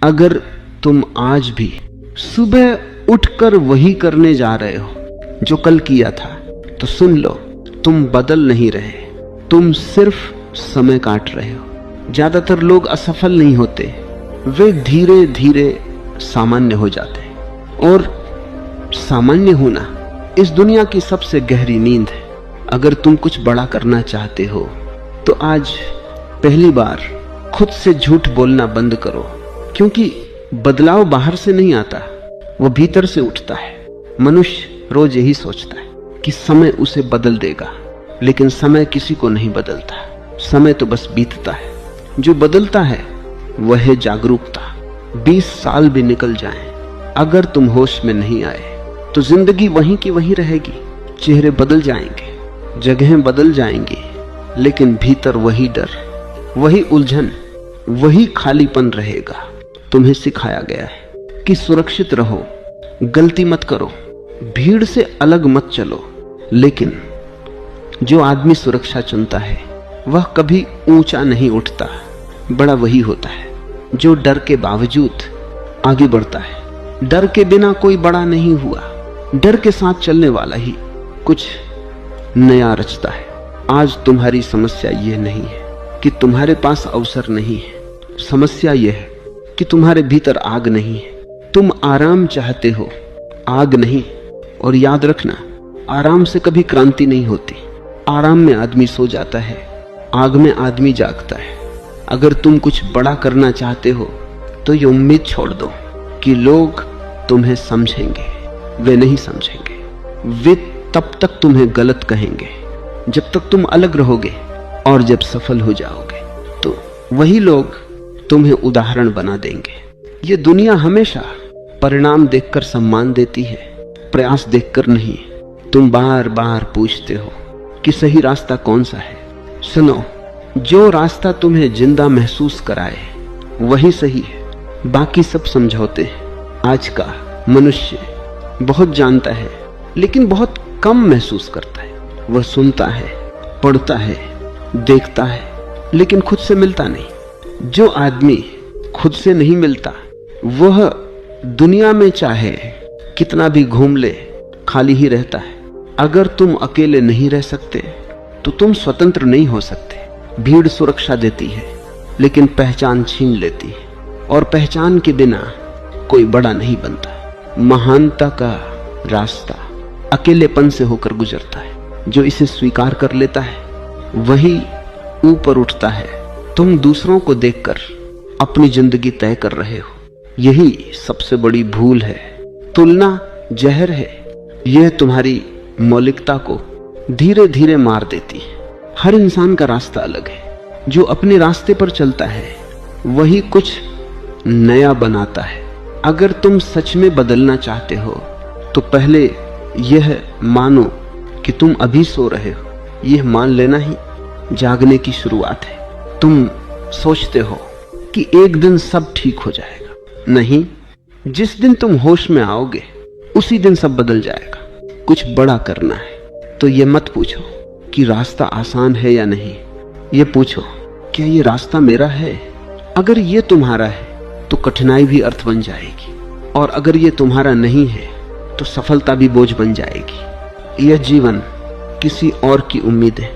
अगर तुम आज भी सुबह उठकर वही करने जा रहे हो जो कल किया था, तो सुन लो, तुम बदल नहीं रहे, तुम सिर्फ समय काट रहे हो। ज्यादातर लोग असफल नहीं होते, वे धीरे धीरे सामान्य हो जाते हैं। और सामान्य होना इस दुनिया की सबसे गहरी नींद है। अगर तुम कुछ बड़ा करना चाहते हो तो आज पहली बार खुद से झूठ बोलना बंद करो, क्योंकि बदलाव बाहर से नहीं आता, वो भीतर से उठता है। मनुष्य रोज यही सोचता है कि समय उसे बदल देगा, लेकिन समय किसी को नहीं बदलता। समय तो बस बीतता है। जो बदलता है वह है जागरूकता। 20 साल भी निकल जाएं, अगर तुम होश में नहीं आए तो जिंदगी वहीं की वहीं रहेगी। चेहरे बदल जाएंगे, जगहें बदल जाएंगी, लेकिन भीतर वही डर, वही उलझन, वही खालीपन रहेगा। तुम्हें सिखाया गया है कि सुरक्षित रहो, गलती मत करो, भीड़ से अलग मत चलो। लेकिन जो आदमी सुरक्षा चुनता है वह कभी ऊंचा नहीं उठता, बड़ा वही होता है जो डर के बावजूद आगे बढ़ता है। डर के बिना कोई बड़ा नहीं हुआ, डर के साथ चलने वाला ही कुछ नया रचता है। आज तुम्हारी समस्या यह नहीं है कि तुम्हारे पास अवसर नहीं है, समस्या यह है कि तुम्हारे भीतर आग नहीं है। तुम आराम चाहते हो, आग नहीं। और याद रखना, आराम से कभी क्रांति नहीं होती। आराम में आदमी सो जाता है, आग में आदमी जागता है। अगर तुम कुछ बड़ा करना चाहते हो तो ये उम्मीद छोड़ दो कि लोग तुम्हें समझेंगे। वे नहीं समझेंगे। वे तब तक तुम्हें गलत कहेंगे जब तक तुम अलग रहोगे, और जब सफल हो जाओगे तो वही लोग तुम्हें उदाहरण बना देंगे। ये दुनिया हमेशा परिणाम देखकर सम्मान देती है, प्रयास देखकर नहीं। तुम बार बार पूछते हो कि सही रास्ता कौन सा है। सुनो, जो रास्ता तुम्हें जिंदा महसूस कराए वही सही है, बाकी सब समझौते हैं। आज का मनुष्य बहुत जानता है लेकिन बहुत कम महसूस करता है। वह सुनता है, पढ़ता है, देखता है, लेकिन खुद से मिलता नहीं। जो आदमी खुद से नहीं मिलता वह दुनिया में चाहे कितना भी घूम ले, खाली ही रहता है। अगर तुम अकेले नहीं रह सकते तो तुम स्वतंत्र नहीं हो सकते। भीड़ सुरक्षा देती है लेकिन पहचान छीन लेती है, और पहचान के बिना कोई बड़ा नहीं बनता। महानता का रास्ता अकेलेपन से होकर गुजरता है। जो इसे स्वीकार कर लेता है वही ऊपर उठता है। तुम दूसरों को देखकर अपनी जिंदगी तय कर रहे हो, यही सबसे बड़ी भूल है। तुलना जहर है, यह तुम्हारी मौलिकता को धीरे धीरे मार देती है। हर इंसान का रास्ता अलग है। जो अपने रास्ते पर चलता है वही कुछ नया बनाता है। अगर तुम सच में बदलना चाहते हो तो पहले यह मानो कि तुम अभी सो रहे हो। यह मान लेना ही जागने की शुरुआत है। तुम सोचते हो कि एक दिन सब ठीक हो जाएगा। नहीं, जिस दिन तुम होश में आओगे उसी दिन सब बदल जाएगा। कुछ बड़ा करना है तो ये मत पूछो कि रास्ता आसान है या नहीं, ये पूछो क्या ये रास्ता मेरा है। अगर ये तुम्हारा है तो कठिनाई भी अर्थ बन जाएगी, और अगर ये तुम्हारा नहीं है तो सफलता भी बोझ बन जाएगी। यह जीवन किसी और की उम्मीद है,